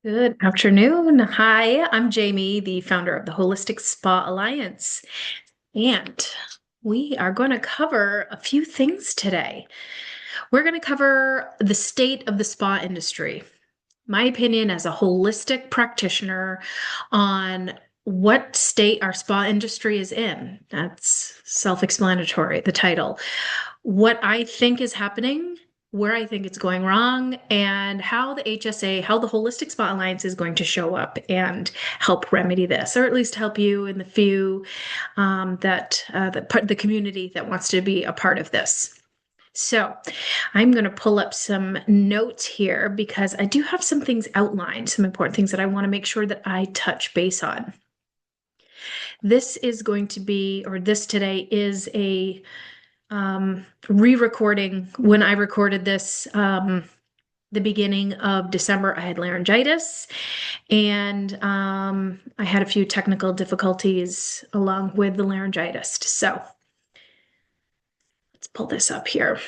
Good afternoon. Hi, I'm Jamie, the founder of the Holistic Spa Alliance, and we are going to cover a few things today. We're going to cover the state of the spa industry, my opinion as a holistic practitioner on what state our spa industry is in. That's self-explanatory, the title. What I think is happening, where I think it's going wrong, and how the HSA, how the Holistic Spa Alliance is going to show up and help remedy this, or at least help you in the few the community that wants to be a part of this. So I'm going to pull up some notes here because I do have some things outlined, some important things that I want to make sure that I touch base on. This is going to be, or this today is a re-recording. When I recorded this, the beginning of December, I had laryngitis and I had a few technical difficulties along with the laryngitis. So let's pull this up here.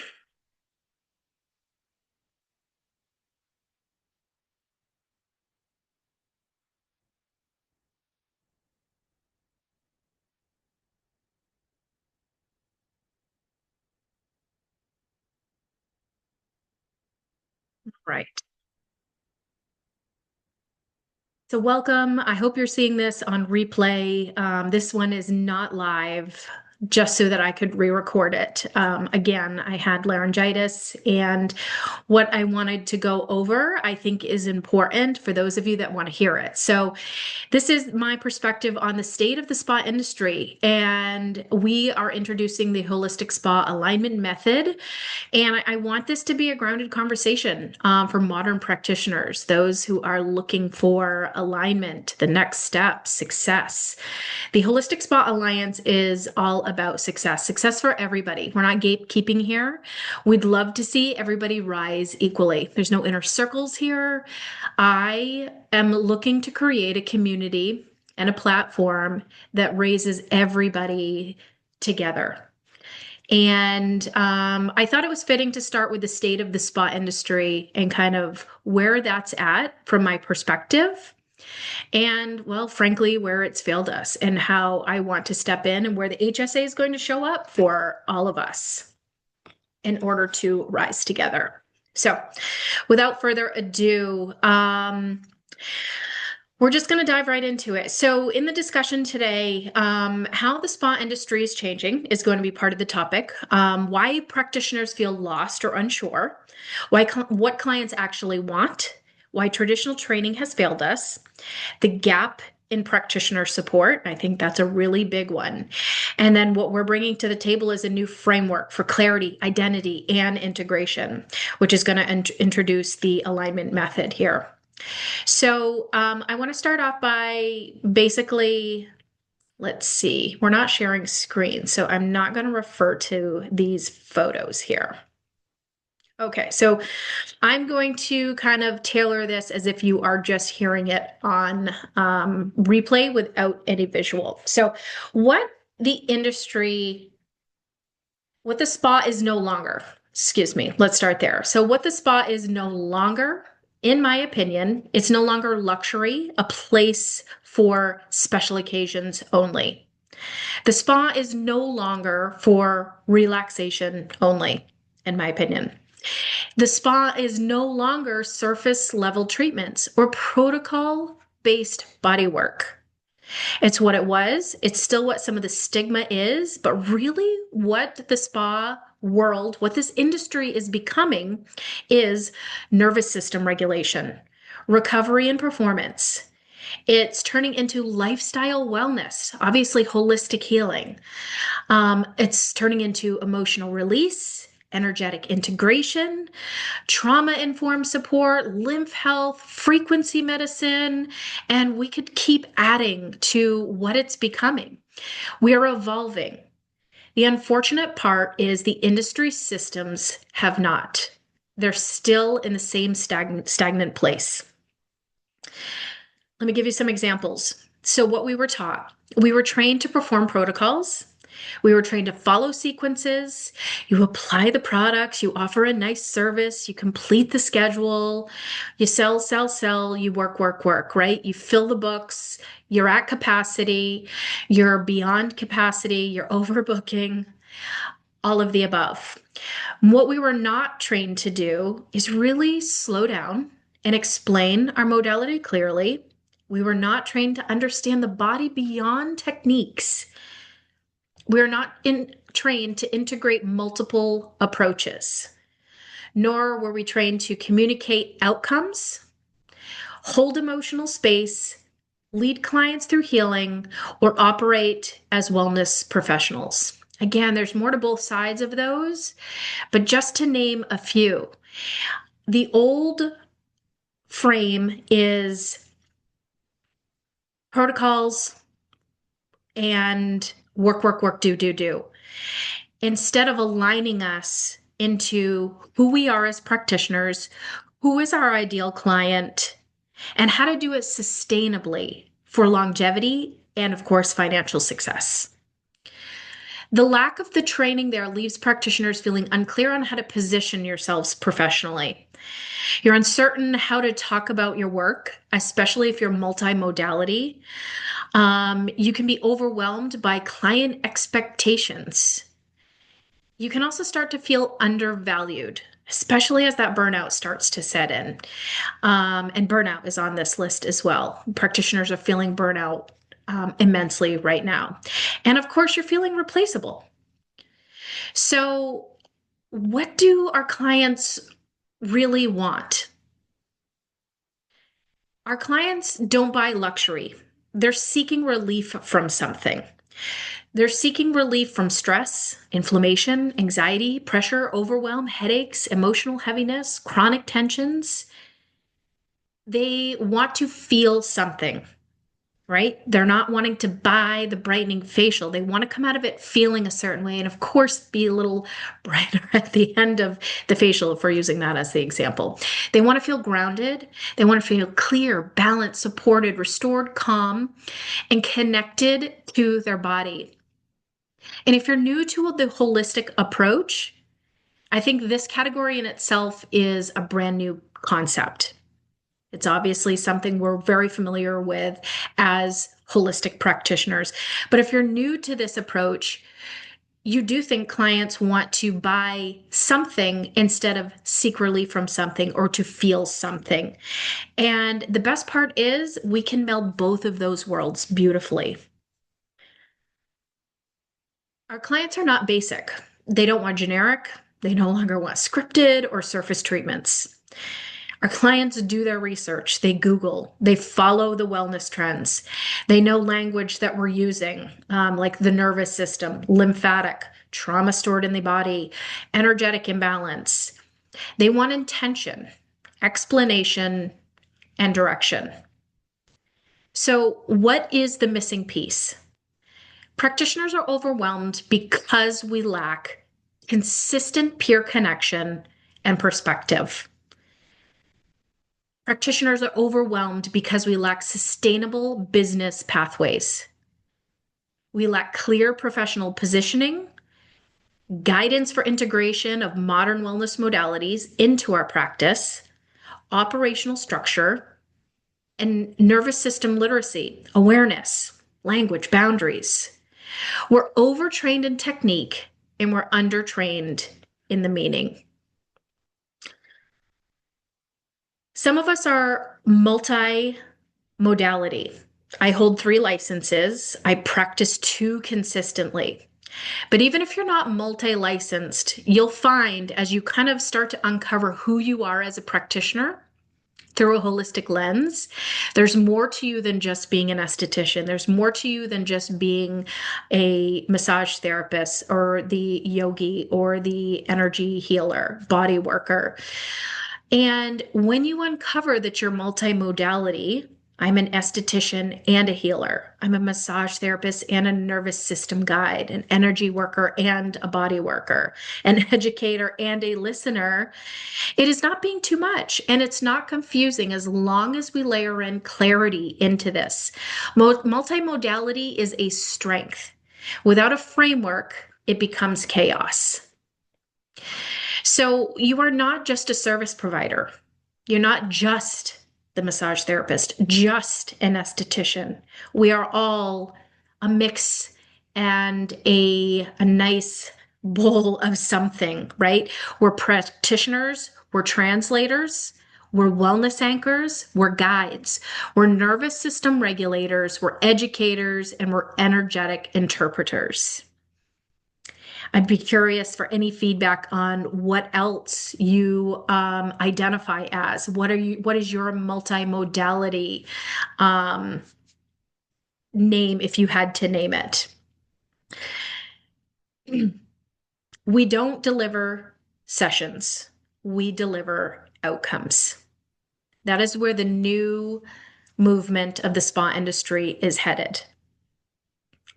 Right. So welcome. I hope you're seeing this on replay. This one is not live, just so that I could re-record it. Again, I had laryngitis, and what I wanted to go over, I think, is important for those of you that want to hear it. So this is my perspective on the state of the spa industry, and we are introducing the Holistic Spa Alignment Method. And I want this to be a grounded conversation for modern practitioners, those who are looking for alignment, the next step, success. The Holistic Spa Alliance is all about success, success for everybody. We're not gatekeeping here. We'd love to see everybody rise equally. There's no inner circles here. I am looking to create a community and a platform that raises everybody together. And I thought it was fitting to start with the state of the spa industry and kind of where that's at from my perspective. And, well, frankly, where it's failed us and how I want to step in and where the HSA is going to show up for all of us in order to rise together. So, without further ado, we're just going to dive right into it. So, in the discussion today, how the spa industry is changing is going to be part of the topic. Why practitioners feel lost or unsure, what clients actually want, why traditional training has failed us, the gap in practitioner support. I think that's a really big one. And then what we're bringing to the table is a new framework for clarity, identity, and integration, which is going to introduce the alignment method here. So I want to start off by basically, let's see, we're not sharing screen, so I'm not going to refer to these photos here. Okay, so I'm going to kind of tailor this as if you are just hearing it on replay without any visual. So what the industry, what the spa is no longer, excuse me, let's start there. So what the spa is no longer, in my opinion, it's no longer luxury, a place for special occasions only. The spa is no longer for relaxation only, in my opinion. The spa is no longer surface level treatments or protocol based body work. It's what it was. It's still what some of the stigma is, but really what the spa world, what this industry is becoming is nervous system regulation, recovery and performance. It's turning into lifestyle wellness, obviously holistic healing. It's turning into emotional release, energetic integration, trauma-informed support, lymph health, frequency medicine, and we could keep adding to what it's becoming. We are evolving. The unfortunate part is the industry systems have not. They're still in the same stagnant place. Let me give you some examples. So what we were taught, we were trained to perform protocols, We were trained to follow sequences. You apply the products, you offer a nice service, you complete the schedule, you sell, sell, sell, you work, work, work, right? You fill the books, you're at capacity, you're beyond capacity, you're overbooking, all of the above. What we were not trained to do is really slow down and explain our modality clearly. We were not trained to understand the body beyond techniques. We're not trained to integrate multiple approaches, nor were we trained to communicate outcomes, hold emotional space, lead clients through healing, or operate as wellness professionals. Again, there's more to both sides of those, but just to name a few, the old frame is protocols and work, work, work, do, do, do, instead of aligning us into who we are as practitioners, who is our ideal client, and how to do it sustainably for longevity and, of course, financial success. The lack of the training there leaves practitioners feeling unclear on how to position yourselves professionally. You're uncertain how to talk about your work, especially if you're multimodality. You can be overwhelmed by client expectations. You can also start to feel undervalued, especially as that burnout starts to set in. And burnout is on this list as well. Practitioners are feeling burnout immensely right now. And of course, you're feeling replaceable. So, what do our clients really want? Our clients don't buy luxury. They're seeking relief from something. They're seeking relief from stress, inflammation, anxiety, pressure, overwhelm, headaches, emotional heaviness, chronic tensions. They want to feel something, right? They're not wanting to buy the brightening facial. They want to come out of it feeling a certain way and, of course, be a little brighter at the end of the facial, if we're using that as the example. They want to feel grounded. They want to feel clear, balanced, supported, restored, calm, and connected to their body. And if you're new to the holistic approach, I think this category in itself is a brand new concept. It's obviously something we're very familiar with as holistic practitioners. But if you're new to this approach, you do think clients want to buy something instead of seek relief from something or to feel something. And the best part is we can meld both of those worlds beautifully. Our clients are not basic. They don't want generic. They no longer want scripted or surface treatments. Our clients do their research. They Google. They follow the wellness trends. They know language that we're using, like the nervous system, lymphatic, trauma stored in the body, energetic imbalance. They want intention, explanation, and direction. So, what is the missing piece? Practitioners are overwhelmed because we lack consistent peer connection and perspective. Practitioners are overwhelmed because we lack sustainable business pathways. We lack clear professional positioning, guidance for integration of modern wellness modalities into our practice, operational structure, and nervous system literacy, awareness, language, boundaries. We're overtrained in technique and we're undertrained in the meaning. Some of us are multi-modality. I hold 3 licenses. I practice 2 consistently. But even if you're not multi-licensed, you'll find as you kind of start to uncover who you are as a practitioner through a holistic lens, there's more to you than just being an esthetician. There's more to you than just being a massage therapist or the yogi or the energy healer, body worker. And when you uncover that you're multimodality, I'm an esthetician and a healer. I'm a massage therapist and a nervous system guide, an energy worker and a body worker, an educator and a listener. It is not being too much and it's not confusing as long as we layer in clarity into this. Multimodality is a strength. Without a framework, it becomes chaos. So you are not just a service provider. You're not just the massage therapist, just an esthetician. We are all a mix and a nice bowl of something, right? We're practitioners, we're translators, we're wellness anchors, we're guides, we're nervous system regulators, we're educators, and we're energetic interpreters. I'd be curious for any feedback on what else you identify as. What is your multimodality um, name if you had to name it? We don't deliver sessions, we deliver outcomes. That is where the new movement of the spa industry is headed.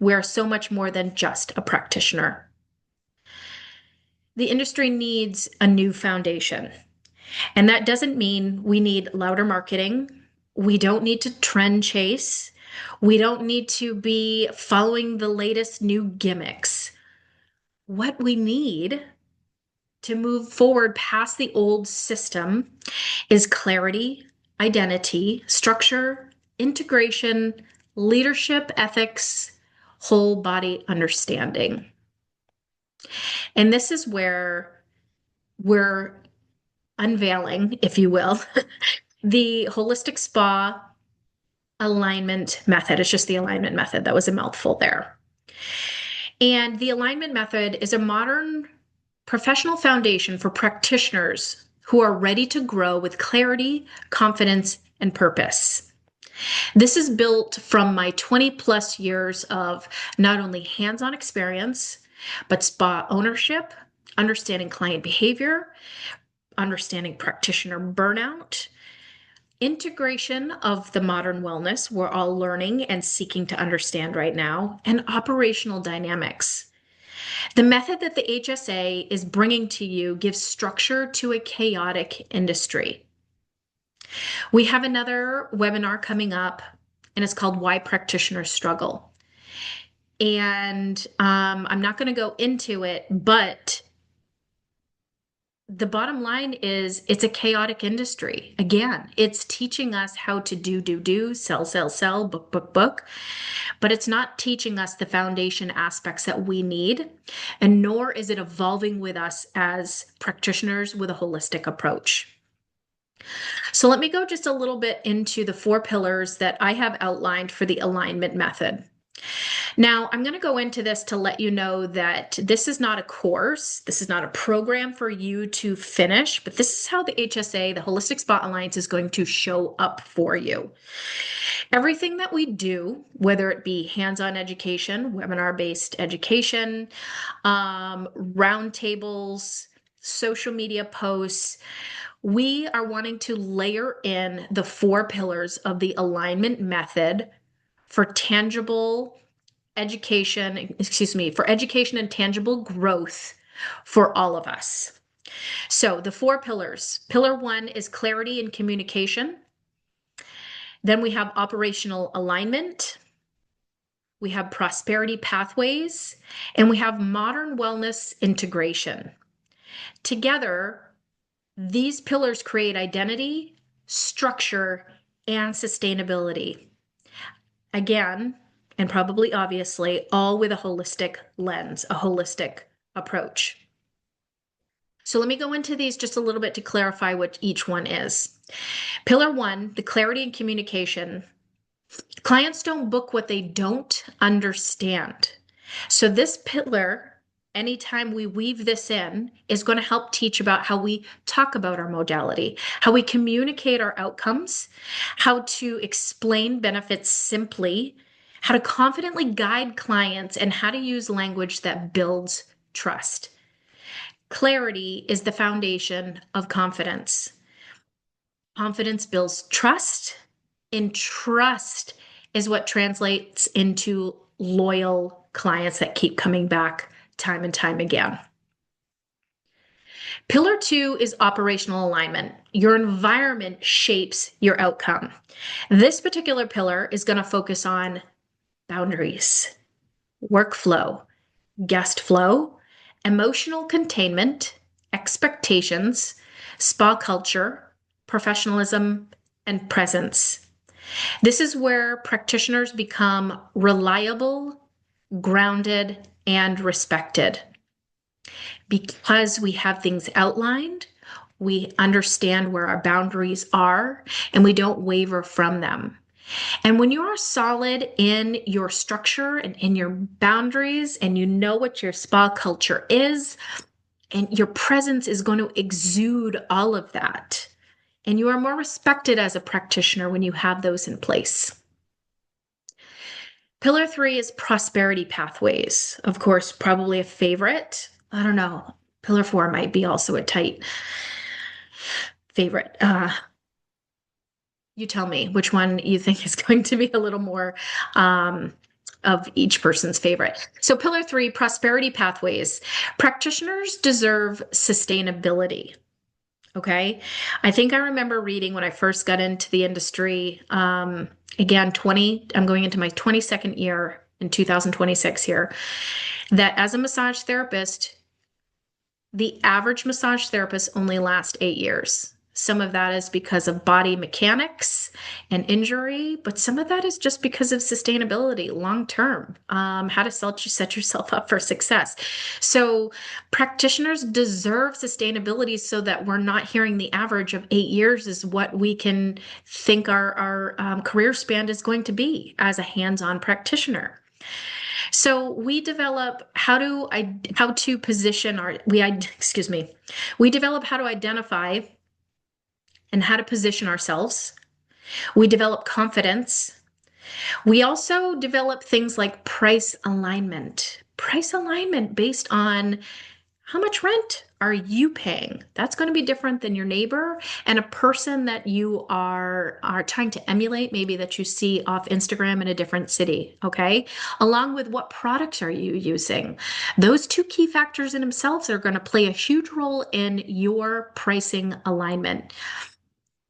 We're so much more than just a practitioner. The industry needs a new foundation. And that doesn't mean we need louder marketing. We don't need to trend chase. We don't need to be following the latest new gimmicks. What we need to move forward past the old system is clarity, identity, structure, integration, leadership, ethics, whole body understanding. And this is where we're unveiling, if you will, the holistic spa alignment method. It's just the alignment method. That was a mouthful there. And the alignment method is a modern professional foundation for practitioners who are ready to grow with clarity, confidence, and purpose. This is built from my 20 plus years of not only hands-on experience, but spa ownership, understanding client behavior, understanding practitioner burnout, integration of the modern wellness we're all learning and seeking to understand right now, and operational dynamics. The method that the HSA is bringing to you gives structure to a chaotic industry. We have another webinar coming up, and it's called Why Practitioners Struggle. And I'm not going to go into it, but the bottom line is it's a chaotic industry. Again, it's teaching us how to do, sell, book, but it's not teaching us the foundation aspects that we need, and nor is it evolving with us as practitioners with a holistic approach. So let me go just a little bit into the 4 pillars that I have outlined for the alignment method. Now, I'm going to go into this to let you know that this is not a course. This is not a program for you to finish, but this is how the HSA, the Holistic Spa Alliance, is going to show up for you. Everything that we do, whether it be hands-on education, webinar-based education, roundtables, social media posts, we are wanting to layer in the 4 pillars of the alignment method for tangible education, for education and tangible growth for all of us. So the 4 pillars. Pillar 1 is clarity and communication. Then we have operational alignment. We have prosperity pathways, and we have modern wellness integration. Together, these pillars create identity, structure, and sustainability. Again, and probably obviously, all with a holistic lens, a holistic approach. So let me go into these just a little bit to clarify what each one is. Pillar 1, the clarity and communication. Clients don't book what they don't understand. So this pillar, anytime we weave this in, is going to help teach about how we talk about our modality, how we communicate our outcomes, how to explain benefits simply, how to confidently guide clients, and how to use language that builds trust. Clarity is the foundation of confidence. Confidence builds trust, and trust is what translates into loyal clients that keep coming back time and time again. Pillar 2 is operational alignment. Your environment shapes your outcome. This particular pillar is going to focus on boundaries. workflow, guest flow, emotional containment, expectations, spa culture, professionalism, and presence. This is where practitioners become reliable, grounded, and respected because we have things outlined. We understand where our boundaries are and we don't waver from them. And when you are solid in your structure and in your boundaries, and you know what your spa culture is, and your presence is going to exude all of that. And you are more respected as a practitioner when you have those in place. Pillar three is prosperity pathways. Of course, probably a favorite. I don't know. Pillar four might be also a tight favorite. You tell me which one you think is going to be a little more of each person's favorite. So, pillar three, prosperity pathways. Practitioners deserve sustainability. Okay. I think I remember reading when I first got into the industry, again, I'm going into my 22nd year in 2026 here, that as a massage therapist, the average massage therapist only lasts 8 years. Some of that is because of body mechanics and injury, but some of that is just because of sustainability long term, how to set yourself up for success. So, practitioners deserve sustainability so that we're not hearing the average of 8 years is what we can think our career span is going to be as a hands on practitioner. So we develop how to position excuse me. We develop how to identify and how to position ourselves. We develop confidence. We also develop things like price alignment. Price alignment based on how much rent are you paying? That's going to be different than your neighbor and a person that you are trying to emulate, maybe that you see off Instagram in a different city, okay? Along with what products are you using? Those two key factors in themselves are going to play a huge role in your pricing alignment.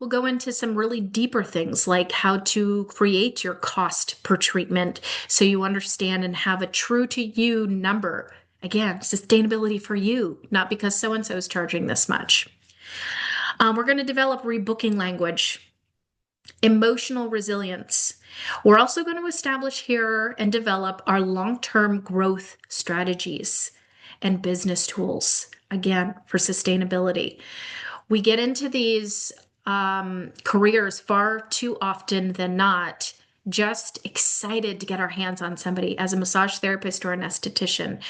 We'll go into some really deeper things like how to create your cost per treatment so you understand and have a true to you number. Again, sustainability for you, not because so and so is charging this much. We're going to develop rebooking language, emotional resilience. We're also going to establish here and develop our long term growth strategies and business tools, again, for sustainability. We get into these careers far too often than not, just excited to get our hands on somebody as a massage therapist or an esthetician.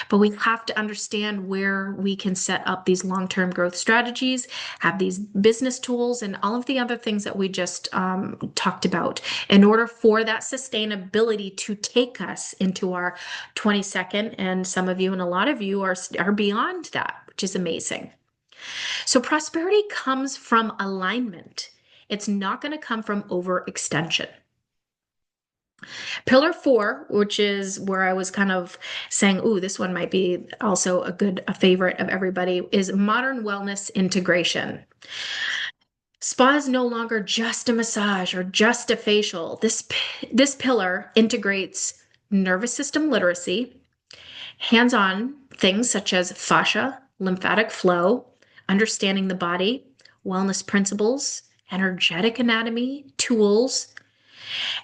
But we have to understand where we can set up these long-term growth strategies, have these business tools, and all of the other things that we just talked about in order for that sustainability to take us into our 22nd. And some of you and a lot of you are beyond that, which is amazing. So prosperity comes from alignment. It's not going to come from overextension. Pillar four, which is where I was kind of saying, ooh, this one might be also a favorite of everybody, is modern wellness integration. Spa is no longer just a massage or just a facial. This pillar integrates nervous system literacy, hands-on things such as fascia, lymphatic flow, understanding the body, wellness principles, energetic anatomy, tools,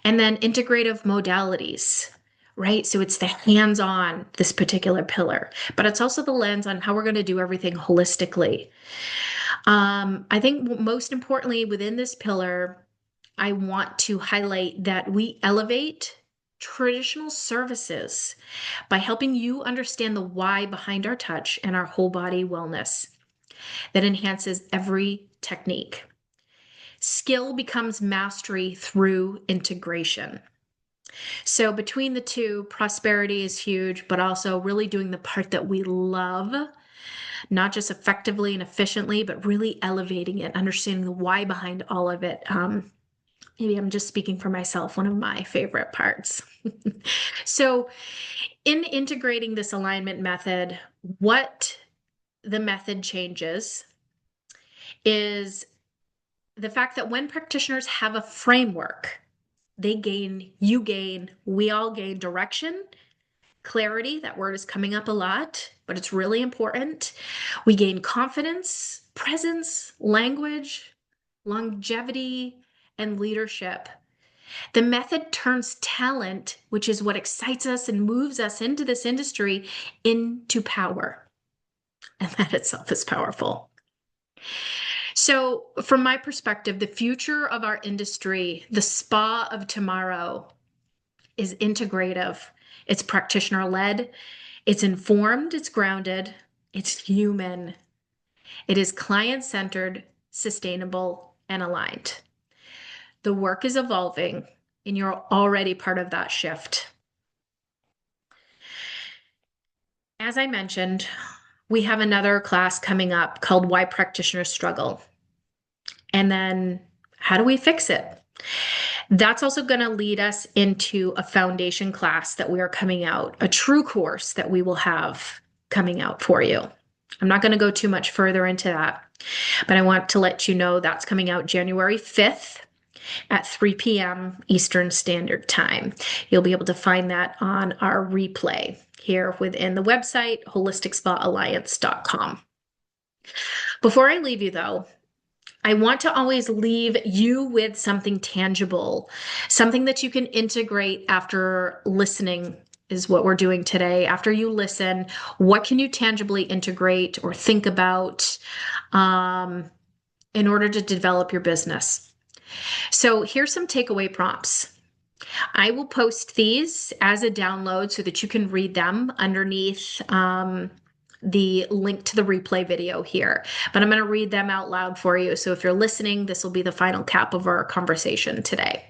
and then integrative modalities, right? So it's the hands-on, this particular pillar, but it's also the lens on how we're going to do everything holistically. I think most importantly within this pillar, I want to highlight that we elevate traditional services by helping you understand the why behind our touch and our whole body wellness that enhances every technique. Skill becomes mastery through integration. So between the two, prosperity is huge, but also really doing the part that we love, not just effectively and efficiently, but really elevating it, understanding the why behind all of it. Maybe I'm just speaking for myself, one of my favorite parts. So, in integrating this alignment method, what the method changes is the fact that when practitioners have a framework, they gain, you gain, we all gain direction Clarity, that word is coming up a lot, but it's really important. We gain confidence, presence, language, longevity, and leadership. The method turns talent, which is what excites us and moves us into this industry, into power. And that itself is powerful. So, from my perspective, the future of our industry, the spa of tomorrow, is integrative. It's practitioner led, it's informed, it's grounded, it's human, it is client centered, sustainable, and aligned. The work is evolving, and you're already part of that shift. As I mentioned, we have another class coming up called Why Practitioners Struggle. And then how do we fix it? That's also going to lead us into a foundation class that we are coming out, a true course that we will have coming out for you. I'm not going to go too much further into that, but I want to let you know that's coming out January 5th at 3 p.m. Eastern Standard Time. You'll be able to find that on our replay here within the website, holisticspa-alliance.com. Before I leave you, though, I want to always leave you with something tangible, something that you can integrate after listening is what we're doing today. After you listen, what can you tangibly integrate or think about in order to develop your business? So here's some takeaway prompts. I will post these as a download so that you can read them underneath the link to the replay video here, but I'm going to read them out loud for you. So if you're listening, this will be the final cap of our conversation today.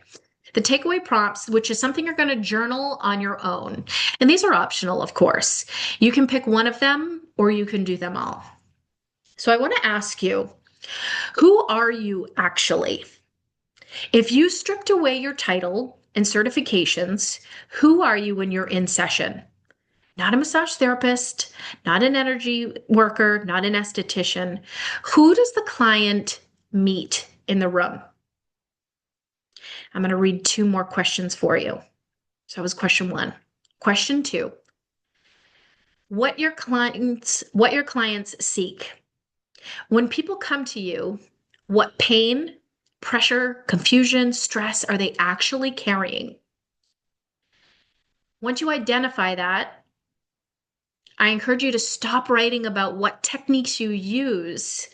The takeaway prompts, which is something you're going to journal on your own. And these are optional, of course. You can pick one of them or you can do them all. So I want to ask you, who are you actually? If you stripped away your title and certifications, who are you when you're in session? Not a massage therapist, not an energy worker, not an esthetician. Who does the client meet in the room? I'm going to read two more questions for you. So that was question one. Question two, what your clients seek. When people come to you, what pain, pressure, confusion, stress are they actually carrying? Once you identify that, I encourage you to stop writing about what techniques you use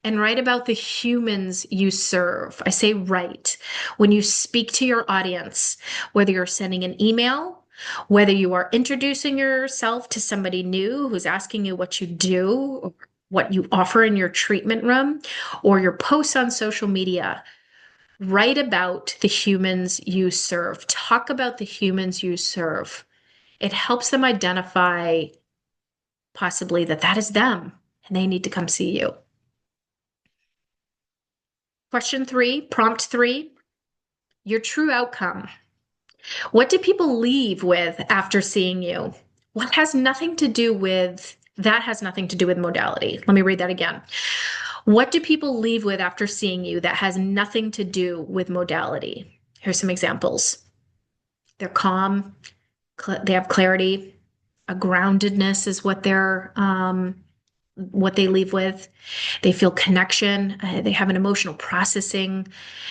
and write about the humans you serve. I say write. When you speak to your audience, whether you're sending an email, whether you are introducing yourself to somebody new who's asking you what you do, or what you offer in your treatment room, or your posts on social media, write about the humans you serve. Talk about the humans you serve. It helps them identify possibly that is them and they need to come see you. Question three, prompt three, your true outcome. What do people leave with after seeing you? That has nothing to do with modality. Let me read that again. What do people leave with after seeing you that has nothing to do with modality? Here's some examples. They're calm, they have clarity, a groundedness is what they leave with. They feel connection. They have an emotional processing.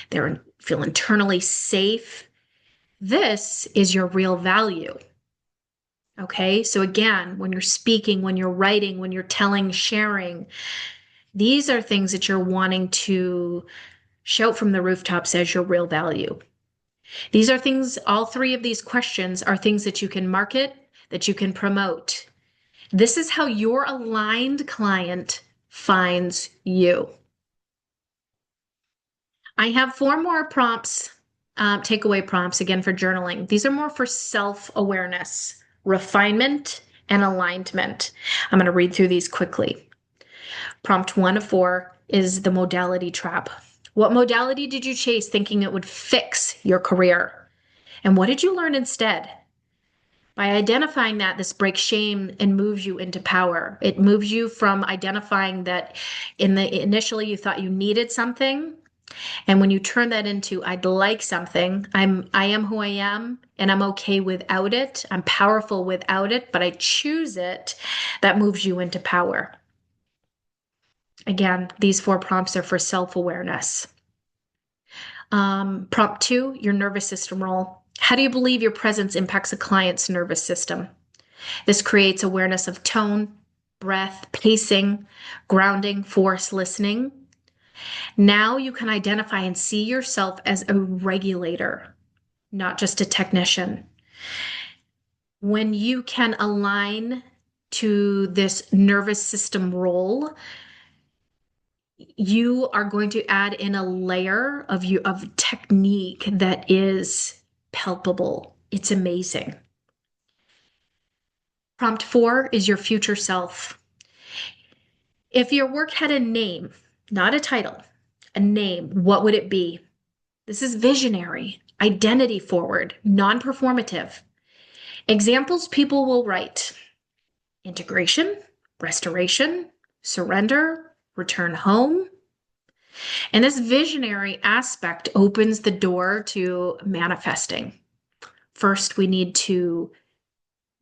They feel internally safe. This is your real value. Okay. So again, when you're speaking, when you're writing, when you're telling, sharing, these are things that you're wanting to shout from the rooftops as your real value. These are things, all three of these questions are things that you can market, that you can promote. This is how your aligned client finds you. I have four more prompts, takeaway prompts again for journaling. These are more for self-awareness, refinement, and alignment. I'm going to read through these quickly. Prompt 1 of 4 is the modality trap. What modality did you chase thinking it would fix your career? And what did you learn instead? By identifying that, this breaks shame and moves you into power. It moves you from identifying that initially you thought you needed something And when you turn that into, I'd like something, I am who I am, and I'm okay without it. I'm powerful without it, but I choose it. That moves you into power. Again, these 4 prompts are for self-awareness. Prompt 2, your nervous system role. How do you believe your presence impacts a client's nervous system? This creates awareness of tone, breath, pacing, grounding, force, listening. Now you can identify and see yourself as a regulator, not just a technician. When you can align to this nervous system role, you are going to add in a layer of technique that is palpable. It's amazing. Prompt 4 is your future self. If your work had a name, not a title, a name, what would it be? This is visionary, identity forward, non-performative. Examples people will write: integration, restoration, surrender, return home. And this visionary aspect opens the door to manifesting. First, we need to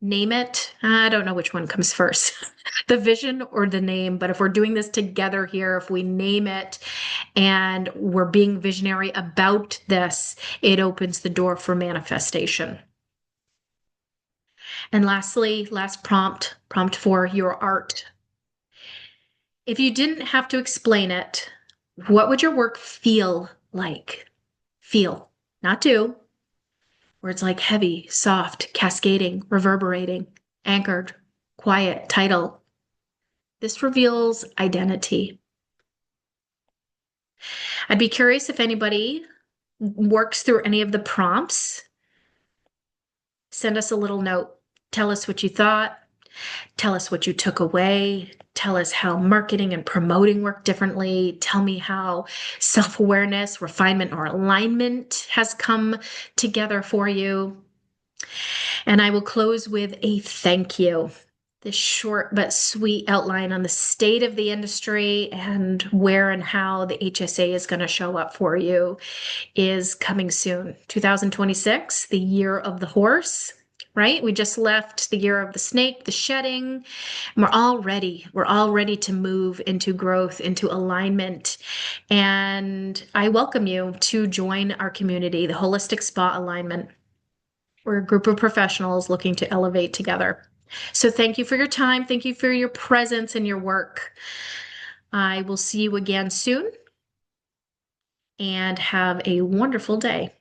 name it. I don't know which one comes first, the vision or the name. But if we're doing this together here, if we name it and we're being visionary about this, it opens the door for manifestation. And lastly, last prompt, prompt 4, your art. If you didn't have to explain it, what would your work feel like? Feel, not do. Words like heavy, soft, cascading, reverberating, anchored, quiet, title. This reveals identity. I'd be curious if anybody works through any of the prompts. Send us a little note. Tell us what you thought. Tell us what you took away. Tell us how marketing and promoting work differently. Tell me how self-awareness, refinement, or alignment has come together for you. And I will close with a thank you. This short but sweet outline on the state of the industry and where and how the HSA is going to show up for you is coming soon. 2026, the year of the horse, right? We just left the year of the snake, the shedding, and we're all ready. We're all ready to move into growth, into alignment. And I welcome you to join our community, the Holistic Spa Alignment. We're a group of professionals looking to elevate together. So thank you for your time. Thank you for your presence and your work. I will see you again soon, and have a wonderful day.